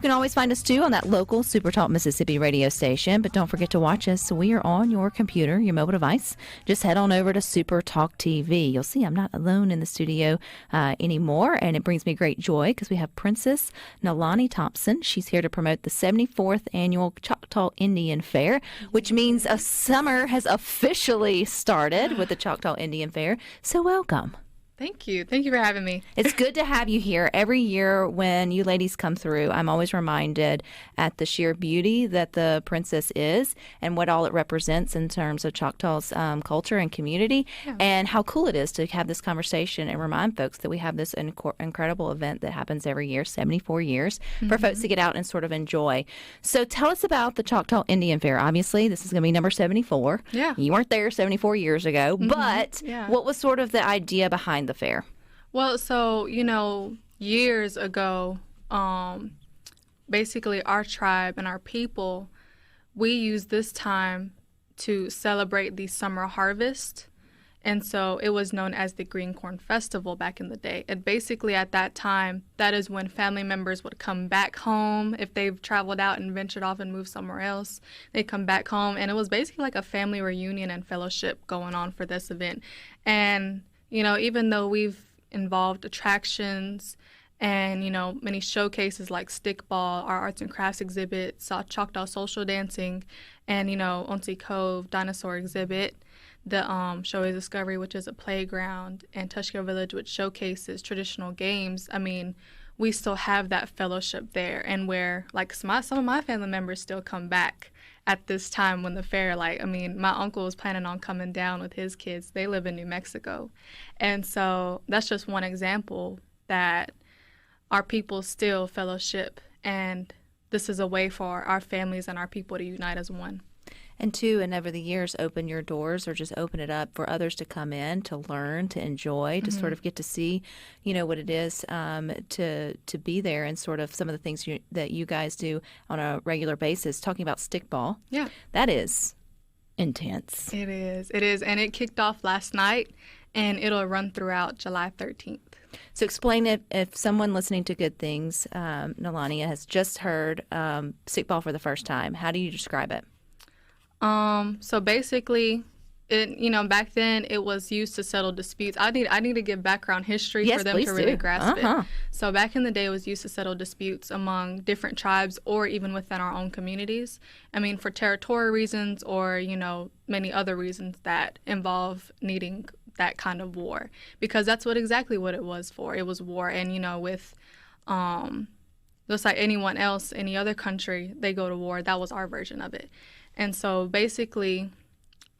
You can always find us, too, on that local SuperTalk Mississippi radio station. But don't forget to watch us. We are on your computer, your mobile device. Just head on over to SuperTalk TV. You'll see I'm not alone in the studio anymore, and it brings me great joy because we have Princess Nalani Thompson. She's here to promote the 74th Annual Choctaw Indian Fair, which means a summer has officially started with the Choctaw Indian Fair. So welcome. Thank you. Thank you for having me. It's good to have you here. Every year when you ladies come through, I'm always reminded at the sheer beauty that the Princess is and what all it represents in terms of Choctaw's culture and community, and how cool it is to have this conversation and remind folks that we have this incredible event that happens every year, 74 years, for folks to get out and sort of enjoy. So tell us about the Choctaw Indian Fair. Obviously, this is going to be number 74. Yeah. You weren't there 74 years ago, but what was sort of the idea behind the fair? Well, so, years ago, basically our tribe and our people, we used this time to celebrate the summer harvest. And so it was known as the Green Corn Festival back in the day. And basically at that time, that is when family members would come back home. If they've traveled out and ventured off and moved somewhere else, they come back home. And it was basically like a family reunion and fellowship going on for this event. And even though we've involved attractions and, many showcases like stickball, our arts and crafts exhibit, Choctaw social dancing, and, Onsi Cove dinosaur exhibit, the Showa Discovery, which is a playground, and Tushka Village, which showcases traditional games. I mean, we still have that fellowship there, and where, some of my family members still come back at this time when the fair, my uncle was planning on coming down with his kids. They live in New Mexico. And so that's just one example that our people still fellowship, and this is a way for our families and our people to unite as one. And two, and over the years, open your doors or just open it up for others to come in, to learn, to enjoy, to sort of get to see, what it is to be there, and sort of some of the things that you guys do on a regular basis. Talking about stickball. Yeah. That is intense. It is. It is. And it kicked off last night, and it'll run throughout July 13th. So explain it, if someone listening to Good Things, Nalani, has just heard stickball for the first time. How do you describe it? So basically, back then it was used to settle disputes. I need to give background history for them to really grasp it. So back in the day, it was used to settle disputes among different tribes or even within our own communities. I mean, for territorial reasons or, many other reasons that involve needing that kind of war, because that's exactly what it was for. It was war. And, with just like anyone else, any other country, they go to war. That was our version of it. And so basically,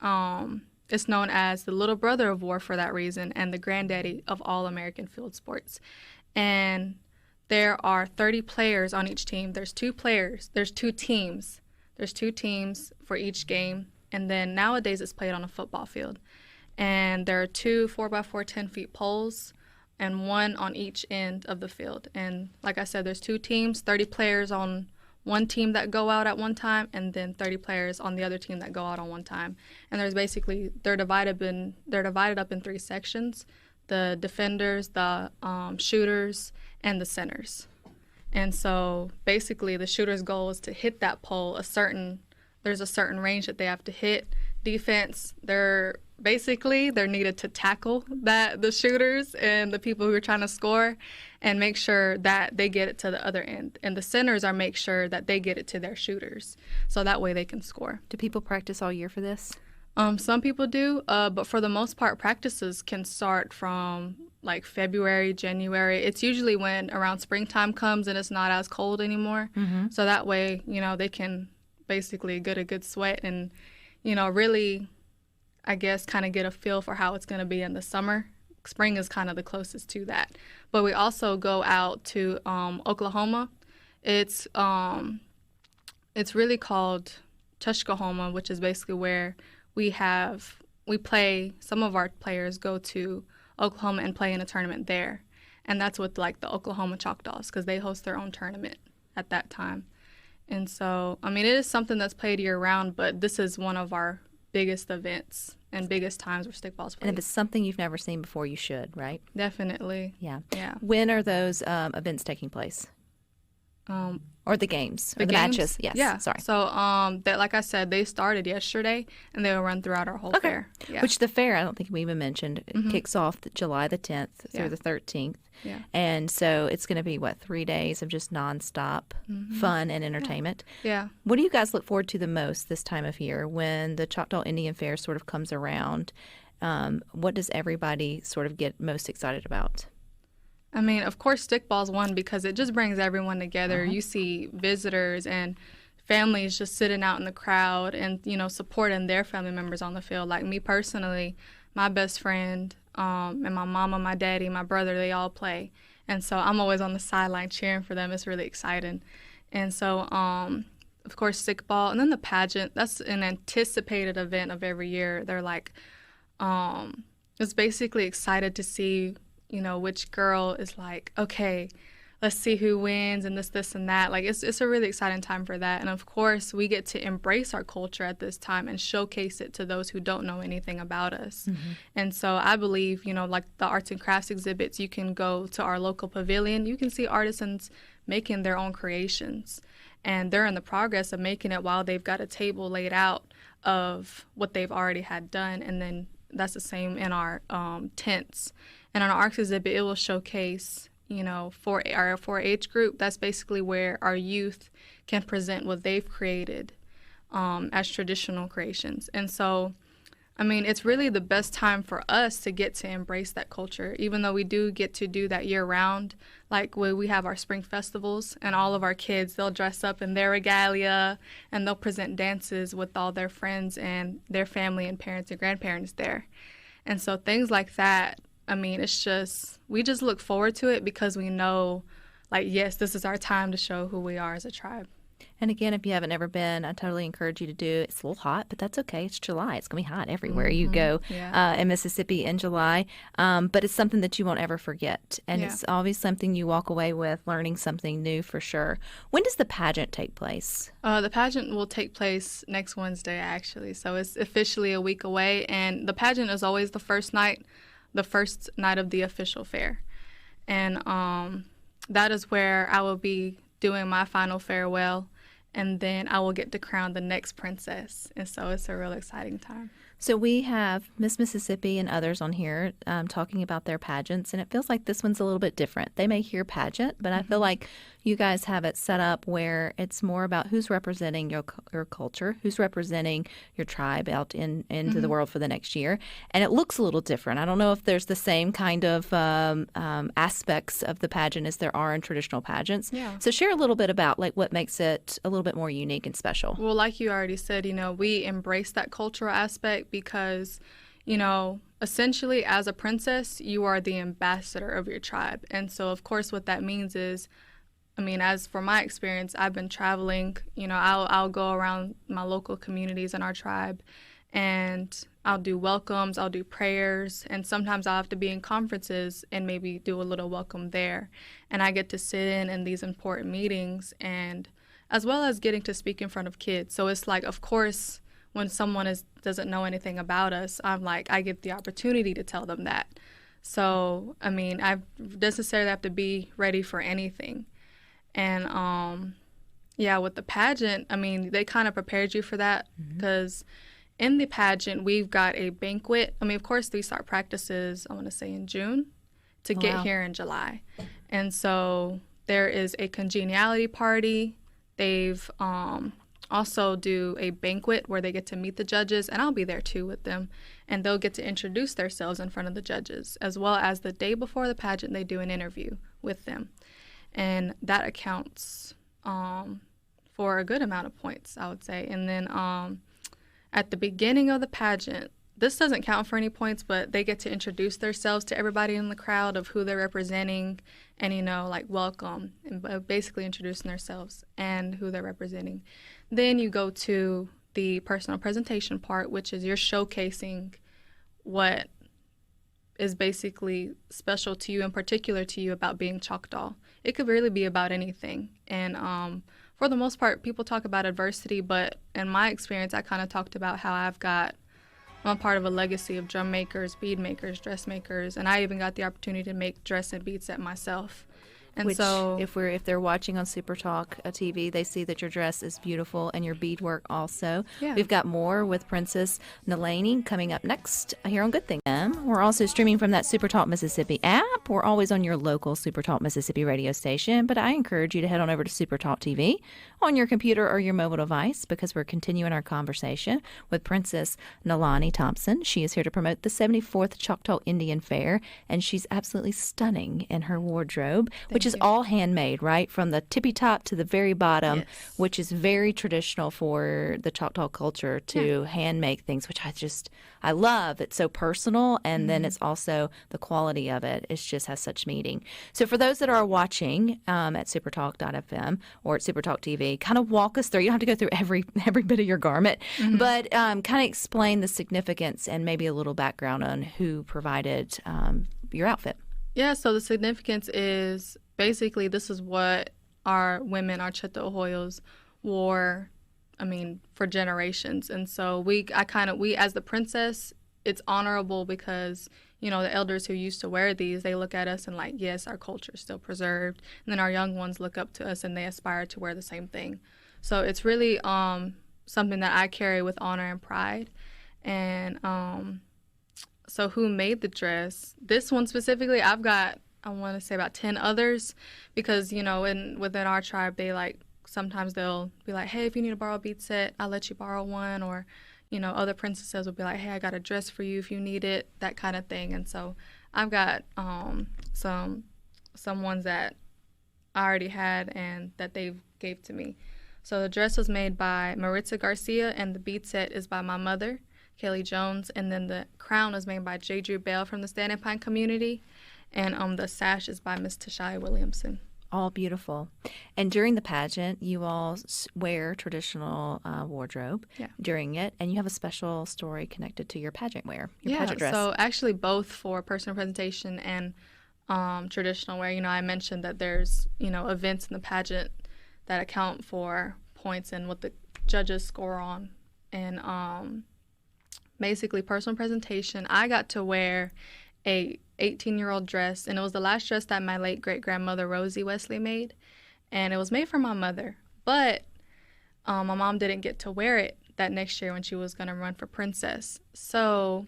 it's known as the little brother of war for that reason, and the granddaddy of all American field sports. And there are 30 players on each team. There's two teams. There's two teams for each game. And then nowadays it's played on a football field. And there are two 4x4 10-feet poles and one on each end of the field. And like I said, there's two teams, 30 players on one team that go out at one time, and then 30 players on the other team that go out on one time. And there's basically, they're divided up in three sections: the defenders, the shooters, and the centers. And so basically the shooter's goal is to hit that pole there's a certain range that they have to hit. Defense, they're needed to tackle the shooters and the people who are trying to score and make sure that they get it to the other end. And the centers make sure that they get it to their shooters, so that way they can score. Do people practice all year for this? Some people do, but for the most part, practices can start from February, January. It's usually when around springtime comes and it's not as cold anymore. So that way, they can basically get a good sweat and, really, I guess, kind of get a feel for how it's going to be in the summer. Spring is kind of the closest to that. But we also go out to Oklahoma. It's really called Tushkahoma, which is basically where some of our players go to Oklahoma and play in a tournament there. And that's with the Oklahoma Choctaws, because they host their own tournament at that time. And so, it is something that's played year-round, but this is one of our biggest events and biggest times where stickball's played. And if it's something you've never seen before, you should, right? Definitely. Yeah. When are those events taking place? Or the games, or the games? matches. Yes. Yeah. Sorry. So, like I said, they started yesterday, and they will run throughout our whole fair. Yeah. Which the fair, I don't think we even mentioned, kicks off July the 10th through the 13th. Yeah. And so it's going to be, 3 days of just nonstop fun and entertainment. Yeah. What do you guys look forward to the most this time of year when the Choctaw Indian Fair sort of comes around? What does everybody sort of get most excited about? I mean, of course, stickball's one because it just brings everyone together. You see visitors and families just sitting out in the crowd and, supporting their family members on the field. Like me personally, my best friend and my mama, my daddy, my brother, they all play. And so I'm always on the sideline cheering for them. It's really exciting. And so, of course, stickball. And then the pageant, that's an anticipated event of every year. They're like, it's basically excited to see which girl is like, okay, let's see who wins and this and that. Like, it's a really exciting time for that. And, of course, we get to embrace our culture at this time and showcase it to those who don't know anything about us. And so I believe, like the arts and crafts exhibits, you can go to our local pavilion. You can see artisans making their own creations. And they're in the progress of making it while they've got a table laid out of what they've already had done. And then that's the same in our tents. And on our arts exhibit, it will showcase, for our 4-H group, that's basically where our youth can present what they've created as traditional creations. And so, I mean, it's really the best time for us to get to embrace that culture, even though we do get to do that year-round. Like when we have our spring festivals and all of our kids, they'll dress up in their regalia and they'll present dances with all their friends and their family and parents and grandparents there. And so things like that, I mean, we just look forward to it because we know, like, yes, this is our time to show who we are as a tribe. And again, if you haven't ever been, I totally encourage you to do it. It's a little hot, but that's okay. It's July. It's going to be hot everywhere you go in Mississippi in July. But it's something that you won't ever forget. And it's always something you walk away with, learning something new for sure. When does the pageant take place? The pageant will take place next Wednesday, actually. So it's officially a week away. And the pageant is always the first night of the official fair. And that is where I will be doing my final farewell, and then I will get to crown the next princess. And so it's a real exciting time. So we have Miss Mississippi and others on here talking about their pageants, and it feels like this one's a little bit different. They may hear pageant, but I feel like you guys have it set up where it's more about who's representing your culture, who's representing your tribe out into the world for the next year. And it looks a little different. I don't know if there's the same kind of aspects of the pageant as there are in traditional pageants. Yeah. So share a little bit about what makes it a little bit more unique and special. Well, like you already said, we embrace that cultural aspect because, essentially as a princess, you are the ambassador of your tribe. And so, of course, what that means is, as for my experience, I've been traveling, I'll go around my local communities in our tribe and I'll do welcomes, I'll do prayers, and sometimes I'll have to be in conferences and maybe do a little welcome there. And I get to sit in these important meetings, and as well as getting to speak in front of kids. So it's like, of course, when someone doesn't know anything about us, I get the opportunity to tell them that. So, I necessarily have to be ready for anything. And, with the pageant, they kind of prepared you for that because in the pageant, we've got a banquet. Of course, we start practices, I want to say in June to get here in July. And so there is a congeniality party. They've also do a banquet where they get to meet the judges, and I'll be there too with them, and they'll get to introduce themselves in front of the judges, as well as the day before the pageant they do an interview with them, and that accounts for a good amount of points, I would say. And then at the beginning of the pageant, this doesn't count for any points, but they get to introduce themselves to everybody in the crowd of who they're representing and, welcome and basically introducing themselves and who they're representing. Then you go to the personal presentation part, which is you're showcasing what is basically special to you and particular to you about being Choctaw. It could really be about anything. And for the most part, people talk about adversity, but in my experience, I kind of talked about how I'm part of a legacy of drum makers, bead makers, dressmakers, and I even got the opportunity to make dress and bead set myself. And which, so if they're watching on SuperTalk TV, they see that your dress is beautiful and your beadwork also. Yeah. We've got more with Princess Nalani coming up next here on Good Thing. We're also streaming from that SuperTalk Mississippi app. We're always on your local SuperTalk Mississippi radio station, but I encourage you to head on over to SuperTalk TV on your computer or your mobile device, because we're continuing our conversation with Princess Nalani Thompson. She is here to promote the 74th Choctaw Indian Fair, and she's absolutely stunning in her wardrobe, which is all handmade, right? From the tippy top to the very bottom, Yes. which is very traditional for the Choctaw culture to hand make things, which I love. It's so personal, and then it's also the quality of it. It just has such meaning. So for those that are watching at supertalk.fm or at SuperTalk TV, kind of walk us through. You don't have to go through every bit of your garment, but kind of explain the significance and maybe a little background on who provided your outfit. Yeah, so the significance is basically this is what our women, our Choctaw wore, for generations. And so we as the princess, it's honorable because, the elders who used to wear these, they look at us and like, yes, our culture is still preserved. And then our young ones look up to us and they aspire to wear the same thing. So it's really something that I carry with honor and pride. And so who made the dress? This one specifically, I've got, I want to say about 10 others, because, within our tribe, they sometimes they'll be like, hey, if you need to borrow a bead set, I'll let you borrow one. Or, other princesses will be like, hey, I got a dress for you if you need it, that kind of thing. And so I've got some ones that I already had and that they gave to me. So the dress was made by Maritza Garcia, and the bead set is by my mother, Kaylee Jones, and then the crown was made by J. Drew Bell from the Standing Pine community, and the sash is by Miss Tashai Williamson. All beautiful. And during the pageant, you all wear traditional wardrobe during it, and you have a special story connected to your pageant wear, your pageant dress. So actually both for personal presentation and traditional wear. I mentioned that there's, events in the pageant that account for points and what the judges score on. And basically personal presentation, I got to wear a 18-year-old dress, and it was the last dress that my late great-grandmother Rosie Wesley made, and it was made for my mother, but my mom didn't get to wear it that next year when she was going to run for princess. So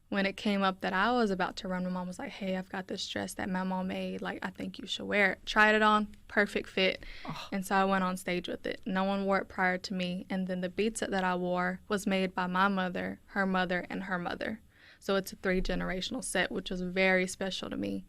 when it came up that I was about to run, my mom was like, hey, I've got this dress that my mom made, I think you should wear it. Tried it on, perfect fit. And so I went on stage with it. No one wore it prior to me, and then the bead set that I wore was made by my mother, her mother, and her mother. So it's a 3-generational set, which was very special to me.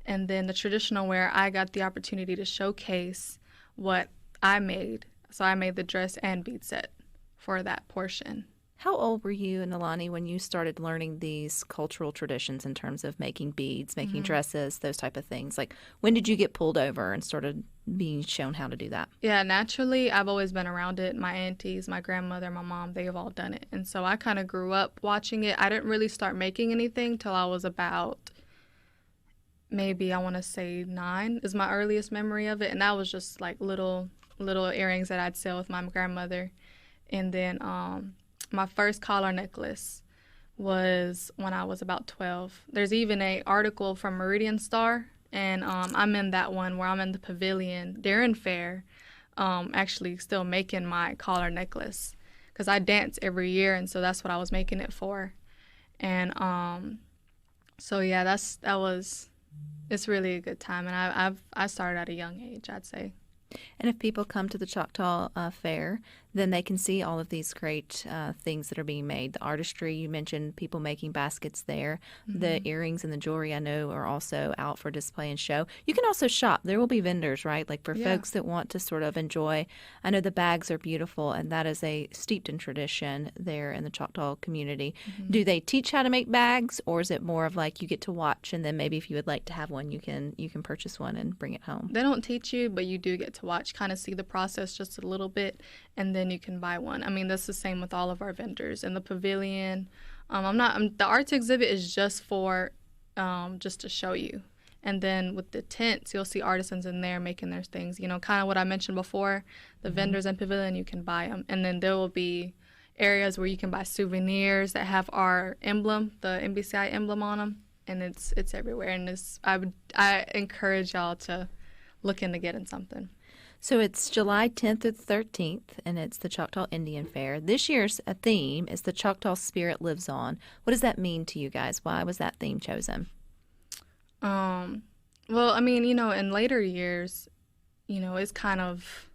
And then the traditional wear, I got the opportunity to showcase what I made. So I made the dress and bead set for that portion. How old were you, Nalani, when you started learning these cultural traditions in terms of making beads, making dresses, those type of things? When did you get pulled over and started being shown how to do that? Yeah, naturally, I've always been around it. My aunties, my grandmother, my mom, they have all done it. And so I kind of grew up watching it. I didn't really start making anything till I was about, maybe I want to say 9 is my earliest memory of it. And that was just little earrings that I'd sell with my grandmother. And then my first collar necklace was when I was about 12. There's even an article from Meridian Star, and I'm in that one where I'm in the pavilion during fair, actually still making my collar necklace because I dance every year, and so that's what I was making it for. And so yeah, it's really a good time, and I started at a young age, I'd say. And if people come to the Choctaw Fair, then they can see all of these great things that are being made. The artistry, you mentioned people making baskets there. The earrings and the jewelry, I know, are also out for display and show. You can also shop. There will be vendors, right? For folks that want to sort of enjoy. I know the bags are beautiful, and that is steeped in tradition there in the Choctaw community. Do they teach how to make bags, or is it more of you get to watch, and then maybe if you would like to have one, you can purchase one and bring it home? They don't teach you, but you do get to watch, kind of see the process just a little bit, and then you can buy one. That's the same with all of our vendors in the pavilion. The arts exhibit is just for just to show you, and then with the tents, you'll see artisans in there making their things. Kind of what I mentioned before. The vendors and pavilion, you can buy them, and then there will be areas where you can buy souvenirs that have our emblem, the MBCI emblem on them, and it's everywhere. And I encourage y'all to looking to get in something. So it's July 10th through the 13th, and it's the Choctaw Indian Fair. This year's theme is The Choctaw Spirit Lives On. What does that mean to you guys? Why was that theme chosen? Well, I mean, in later years, it's kind of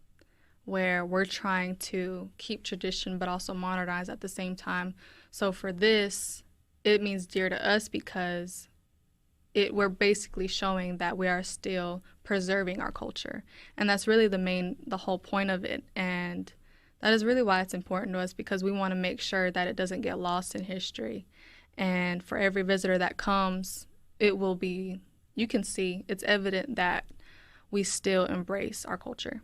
where we're trying to keep tradition but also modernize at the same time. So for this, it means dear to us because we're basically showing that we are still preserving our culture. And that's really the whole point of it. And that is really why it's important to us, because we want to make sure that it doesn't get lost in history. And for every visitor that comes, you can see, it's evident that we still embrace our culture.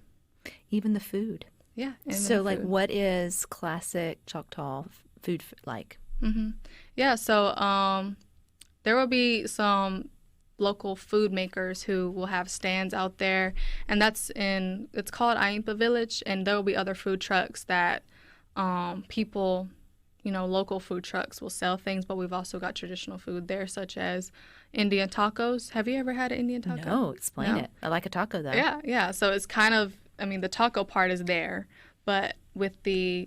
Even the food. Yeah. So, what is classic Choctaw food like? Mm-hmm. Yeah, so there will be some local food makers who will have stands out there, and it's called Aimpa Village, and there will be other food trucks that people, local food trucks will sell things, but we've also got traditional food there, such as Indian tacos. Have you ever had an Indian taco? No, explain it. I like a taco, though. Yeah. So it's kind of, the taco part is there, but with the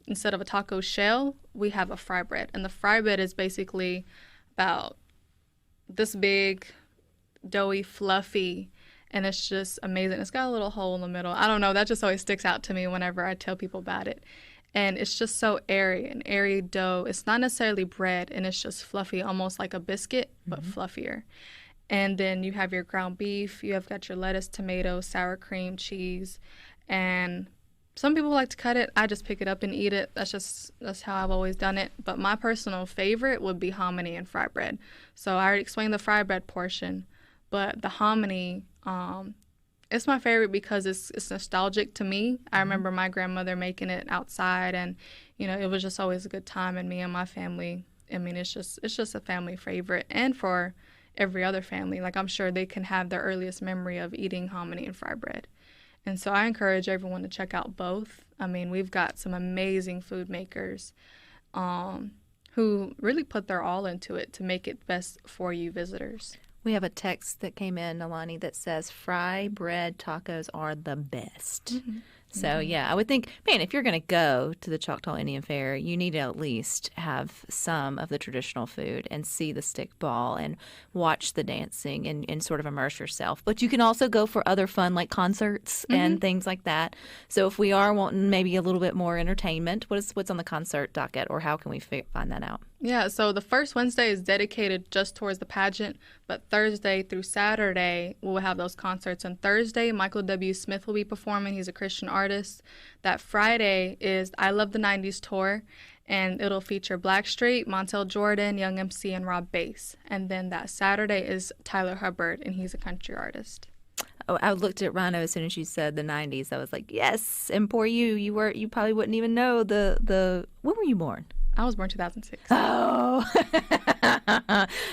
instead of a taco shell, we have a fry bread. And the fry bread is basically about this big, doughy, fluffy, and it's just amazing. It's got a little hole in the middle. I don't know, that just always sticks out to me whenever I tell people about it. And it's just so airy, an airy dough. It's not necessarily bread, and it's just fluffy, almost like a biscuit, but fluffier. And then you have your ground beef. You have got your lettuce, tomato, sour cream, cheese. And some people like to cut it. I just pick it up and eat it. That's how I've always done it. But my personal favorite would be hominy and fry bread. So I already explained the fry bread portion. But the hominy, it's my favorite because it's nostalgic to me. I remember my grandmother making it outside, and it was just always a good time. And me and my family, it's just a family favorite, and for every other family, like I'm sure they can have their earliest memory of eating hominy and fry bread. And so I encourage everyone to check out both. We've got some amazing food makers who really put their all into it to make it best for you visitors. We have a text that came in, Nalani, that says fry bread tacos are the best. Mm-hmm. So, yeah, I would think, man, if you're going to go to the Choctaw Indian Fair, you need to at least have some of the traditional food and see the stickball and watch the dancing and sort of immerse yourself. But you can also go for other fun, like concerts and things like that. So if we are wanting maybe a little bit more entertainment, what's on the concert docket, or how can we find that out? Yeah, so the first Wednesday is dedicated just towards the pageant, but Thursday through Saturday, we'll have those concerts. And Thursday, Michael W. Smith will be performing. He's a Christian artist. That Friday is I Love the 90s tour, and it'll feature Blackstreet, Montel Jordan, Young MC, and Rob Bass. And then that Saturday is Tyler Hubbard, and he's a country artist. Oh, I looked at Rhino as soon as you said the 90s. I was like, yes. And poor you probably wouldn't even know when were you born? I was born 2006. Oh,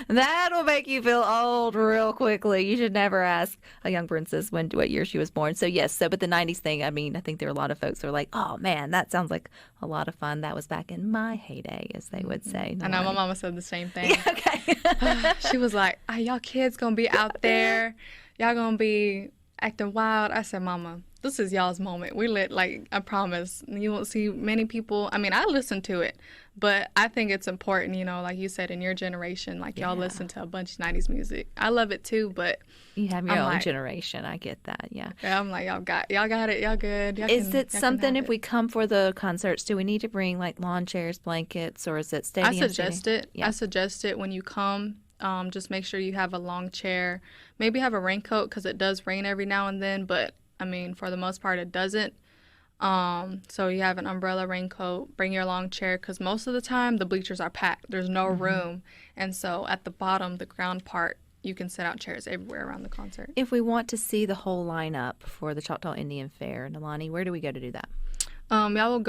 that'll make you feel old real quickly. You should never ask a young princess what year she was born. So, yes. But the 90s thing, I think there are a lot of folks who are like, oh, man, that sounds like a lot of fun. That was back in my heyday, as they would say. I know, my mama said the same thing. Yeah, okay. She was like, y'all kids going to be out there. Y'all going to be acting wild. I said, Mama, this is y'all's moment. We lit, I promise. You won't see many people. I listen to it, but I think it's important, like you said, in your generation, y'all listen to a bunch of 90s music. I love it too, but you have your own generation. I get that, yeah. Yeah, I'm like, y'all got it. Y'all good. Is it something, if we come for the concerts, do we need to bring lawn chairs, blankets, or is it stadium? I suggest it. Yeah. I suggest it when you come. Just make sure you have a long chair. Maybe have a raincoat because it does rain every now and then, but for the most part, it doesn't. So you have an umbrella, raincoat, bring your long chair because most of the time the bleachers are packed. There's no room. And so at the bottom, the ground part, you can set out chairs everywhere around the concert. If we want to see the whole lineup for the Choctaw Indian Fair, Nalani, where do we go to do that? Y'all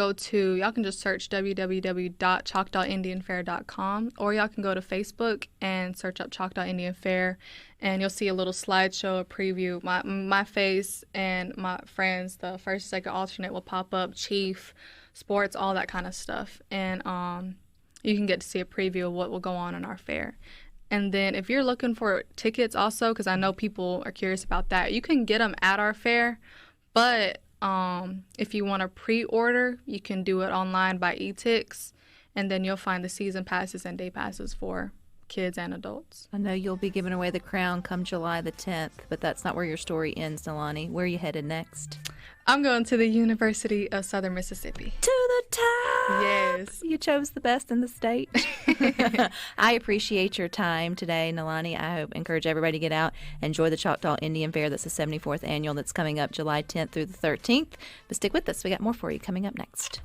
can just search www.choctawindianfair.com, or y'all can go to Facebook and search up Choctaw Indian Fair, and you'll see a little slideshow, a preview. My face and my friends, the first, second alternate will pop up, chief, sports, all that kind of stuff. And you can get to see a preview of what will go on in our fair. And then if you're looking for tickets also, because I know people are curious about that, you can get them at our fair. But if you want to pre-order, you can do it online by e-tix. And then you'll find the season passes and day passes for kids and adults. I know you'll be giving away the crown come July the 10th, but that's not where your story ends, Nalani. Where are you headed next? I'm going to the University of Southern Mississippi. To the top! Yes. You chose the best in the state. I appreciate your time today, Nalani. I encourage everybody to get out, enjoy the Choctaw Indian Fair. That's the 74th annual that's coming up July 10th through the 13th. But stick with us. We got more for you coming up next.